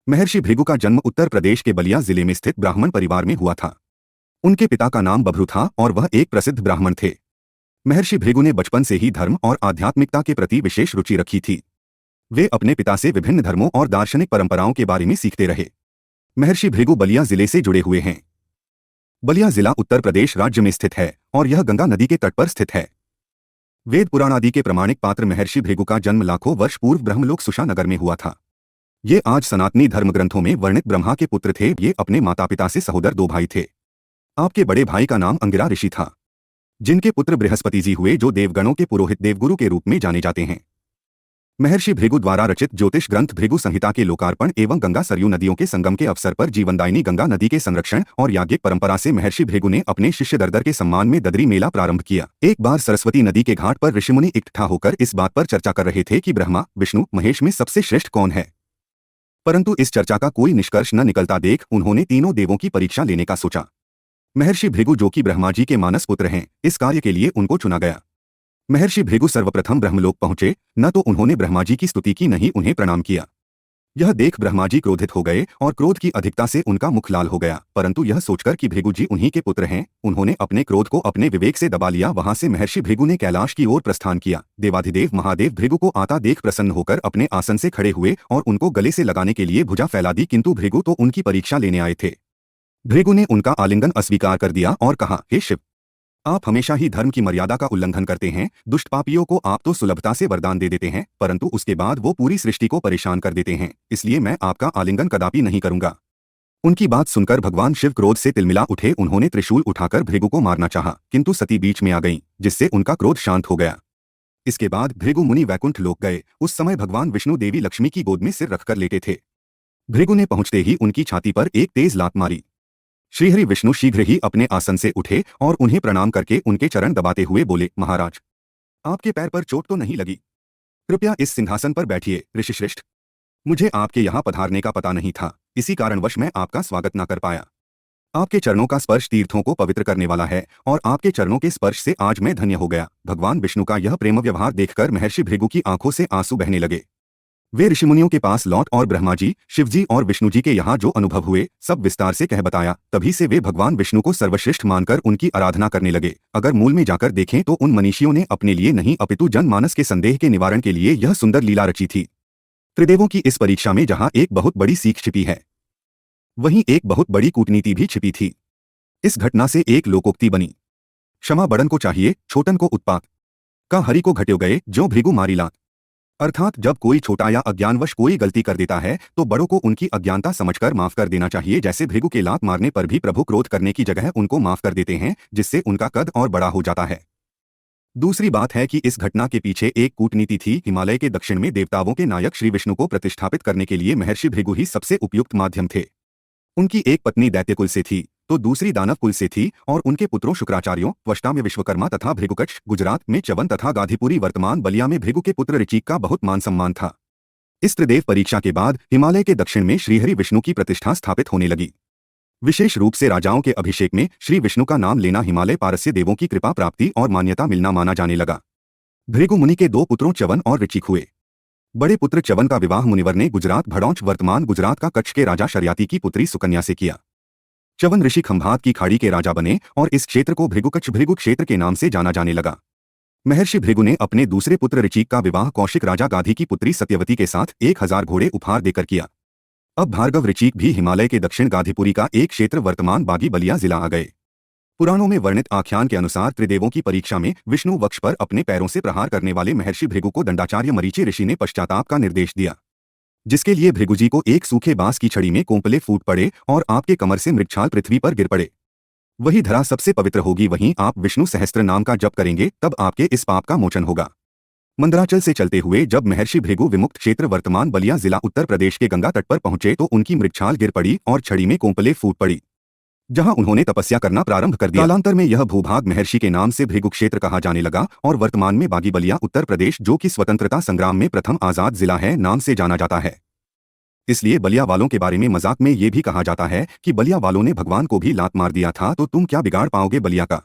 महर्षि भृगु का जन्म उत्तर प्रदेश के बलिया जिले में स्थित ब्राह्मण परिवार में हुआ था। उनके पिता का नाम बभ्रु था और वह एक प्रसिद्ध ब्राह्मण थे। महर्षि भृगु ने बचपन से ही धर्म और आध्यात्मिकता के प्रति विशेष रुचि रखी थी। वे अपने पिता से विभिन्न धर्मों और दार्शनिक परंपराओं के बारे में सीखते रहे। महर्षि भृगु बलिया जिले से जुड़े हुए हैं। बलिया जिला उत्तर प्रदेश राज्य में स्थित है और यह गंगा नदी के तट पर स्थित है। वेद पुराण आदि के प्रमाणिक पात्र महर्षि भृगु का जन्म लाखों वर्ष पूर्व ब्रह्मलोक सुषा नगर में हुआ था। ये आज सनातनी धर्म ग्रंथों में वर्णित ब्रह्मा के पुत्र थे। ये अपने माता पिता से सहोदर दो भाई थे। आपके बड़े भाई का नाम अंगिरा ऋषि था, जिनके पुत्र बृहस्पति जी हुए, जो देवगणों के पुरोहित देवगुरु के रूप में जाने जाते हैं। महर्षि भृगु द्वारा रचित ज्योतिष ग्रंथ भृगु संहिता के लोकार्पण एवं गंगा सरयू नदियों के संगम के अवसर पर जीवनदायिनी गंगा नदी के संरक्षण और याज्ञिक परंपरा से महर्षि भृगु ने अपने शिष्य दरदर के सम्मान में ददरी मेला प्रारंभ किया। एक बार सरस्वती नदी के घाट पर ऋषिमुनि इकट्ठा होकर इस बात पर चर्चा कर रहे थे कि ब्रह्मा विष्णु महेश में सबसे श्रेष्ठ कौन है। परंतु इस चर्चा का कोई निष्कर्ष न निकलता देख उन्होंने तीनों देवों की परीक्षा लेने का सोचा। महर्षि भृगु, जो कि ब्रह्मा जी के मानस पुत्र हैं, इस कार्य के लिए उनको चुना गया। महर्षि भृगु सर्वप्रथम ब्रह्मलोक पहुंचे। न तो उन्होंने ब्रह्मा जी की स्तुति की, नहीं उन्हें प्रणाम किया। यह देख ब्रह्मा जी क्रोधित हो गए और क्रोध की अधिकता से उनका मुख लाल हो गया। परंतु यह सोचकर कि भृगु जी उन्हीं के पुत्र हैं, उन्होंने अपने क्रोध को अपने विवेक से दबा लिया। वहां से महर्षि भृगु ने कैलाश की ओर प्रस्थान किया। देवाधिदेव महादेव भृगु को आता देख प्रसन्न होकर अपने आसन से खड़े हुए और उनको गले से लगाने के लिए भुजा फैला दी, किंतु भृगु तो उनकी परीक्षा लेने आए थे। भृगु ने उनका आलिंगन अस्वीकार कर दिया और कहा, हे शिव, आप हमेशा ही धर्म की मर्यादा का उल्लंघन करते हैं। दुष्ट पापियों को आप तो सुलभता से वरदान दे देते हैं, परंतु उसके बाद वो पूरी सृष्टि को परेशान कर देते हैं, इसलिए मैं आपका आलिंगन कदापि नहीं करूंगा। उनकी बात सुनकर भगवान शिव क्रोध से तिलमिला उठे। उन्होंने त्रिशूल उठाकर भृगु को मारना चाहा, किंतु सती बीच में आ गईं, जिससे उनका क्रोध शांत हो गया। इसके बाद भृगु मुनि वैकुंठ लोक गए। उस समय भगवान विष्णु देवी लक्ष्मी की गोद में सिर रखकर लेटे थे। भृगु ने पहुंचते ही उनकी छाती पर एक तेज लात मारी। श्रीहरि विष्णु शीघ्र ही अपने आसन से उठे और उन्हें प्रणाम करके उनके चरण दबाते हुए बोले, महाराज, आपके पैर पर चोट तो नहीं लगी? कृपया इस सिंहासन पर बैठिए। ऋषिश्रेष्ठ, मुझे आपके यहाँ पधारने का पता नहीं था, इसी कारणवश मैं आपका स्वागत न कर पाया। आपके चरणों का स्पर्श तीर्थों को पवित्र करने वाला है और आपके चरणों के स्पर्श से आज मैं धन्य हो गया। भगवान विष्णु का यह प्रेम व्यवहार देखकर महर्षि भृगु की आंखों से आंसू बहने लगे। वे ऋषिमुनियों के पास लौट और ब्रह्मा जी, शिव जी और विष्णु जी के यहाँ जो अनुभव हुए सब विस्तार से कह बताया। तभी से वे भगवान विष्णु को सर्वश्रेष्ठ मानकर उनकी आराधना करने लगे। अगर मूल में जाकर देखें तो उन मनीषियों ने अपने लिए नहीं अपितु जनमानस के संदेह के निवारण के लिए यह सुंदर लीला रची थी। त्रिदेवों की इस परीक्षा में जहाँ एक बहुत बड़ी सीख छिपी है, वहीं एक बहुत बड़ी कूटनीति भी छिपी थी। इस घटना से एक लोकोक्ति बनी, क्षमा बड़न को चाहिए, छोटन को उत्पात का हरि को घट्यो गए, जो भृगु मारी लात। अर्थात जब कोई छोटा या अज्ञानवश कोई गलती कर देता है तो बड़ों को उनकी अज्ञानता समझकर माफ कर देना चाहिए। जैसे भृगु के लात मारने पर भी प्रभु क्रोध करने की जगह उनको माफ कर देते हैं, जिससे उनका कद और बड़ा हो जाता है। दूसरी बात है कि इस घटना के पीछे एक कूटनीति थी। हिमालय के दक्षिण में देवताओं के नायक श्री विष्णु को प्रतिष्ठापित करने के लिए महर्षि भृगु ही सबसे उपयुक्त माध्यम थे। उनकी एक पत्नी दैत्यकुल से थी तो दूसरी दानव कुल से थी और उनके पुत्रों शुक्राचार्यों, त्वष्टा में विश्वकर्मा तथा भृगुकक्ष, गुजरात में च्यवन तथा गाधीपुरी, वर्तमान बलिया में भृगु के पुत्र ऋचिक का बहुत मान सम्मान था। इस त्रिदेव परीक्षा के बाद हिमालय के दक्षिण में श्रीहरि विष्णु की प्रतिष्ठा स्थापित होने लगी। विशेष रूप से राजाओं के अभिषेक में श्री विष्णु का नाम लेना हिमालय पारस्य देवों की कृपा प्राप्ति और मान्यता मिलना माना जाने लगा। भृगु मुनि के दो पुत्रों च्यवन और ऋचिक हुए। बड़े पुत्र च्यवन का विवाह मुनिवर ने गुजरात भड़ौंच, वर्तमान गुजरात का कच्छ के राजा शर्याती की पुत्री सुकन्या से किया। च्यवन ऋषि खंभात की खाड़ी के राजा बने और इस क्षेत्र को भृगुकच्छ भृगु क्षेत्र के नाम से जाना जाने लगा। महर्षि भृगु ने अपने दूसरे पुत्र ऋचिक का विवाह कौशिक राजा गाधी की पुत्री सत्यवती के साथ 1000 घोड़े उपहार देकर किया। अब भार्गव ऋचिक भी हिमालय के दक्षिण गाधीपुरी का एक क्षेत्र वर्तमान बागी बलिया जिला आ गए। पुराणों में वर्णित आख्यान के अनुसार त्रिदेवों की परीक्षा में विष्णु वक्ष पर अपने पैरों से प्रहार करने वाले महर्षि भृगु को दंडाचार्य मरीचि ऋषि ने पश्चाताप का निर्देश दिया, जिसके लिए भृगु जी को एक सूखे बांस की छड़ी में कोंपले फूट पड़े और आपके कमर से मृगछाल पृथ्वी पर गिर पड़े। वही धरा सबसे पवित्र होगी, वहीं आप विष्णु सहस्त्र नाम का जप करेंगे तब आपके इस पाप का मोचन होगा। मंदराचल से चलते हुए जब महर्षि भृगु विमुक्त क्षेत्र वर्तमान बलिया जिला उत्तर प्रदेश के गंगा तट पर पहुंचे तो उनकी मृगछाल गिर पड़ी और छड़ी में कोंपले फूट पड़ी, जहां उन्होंने तपस्या करना प्रारंभ कर दिया। कालांतर में यह भूभाग महर्षि के नाम से भृगु क्षेत्र कहा जाने लगा और वर्तमान में बागी बलिया उत्तर प्रदेश, जो कि स्वतंत्रता संग्राम में प्रथम आजाद जिला है, नाम से जाना जाता है। इसलिए बलिया वालों के बारे में मजाक में ये भी कहा जाता है कि बलिया वालों ने भगवान को भी लात मार दिया था, तो तुम क्या बिगाड़ पाओगे बलिया का।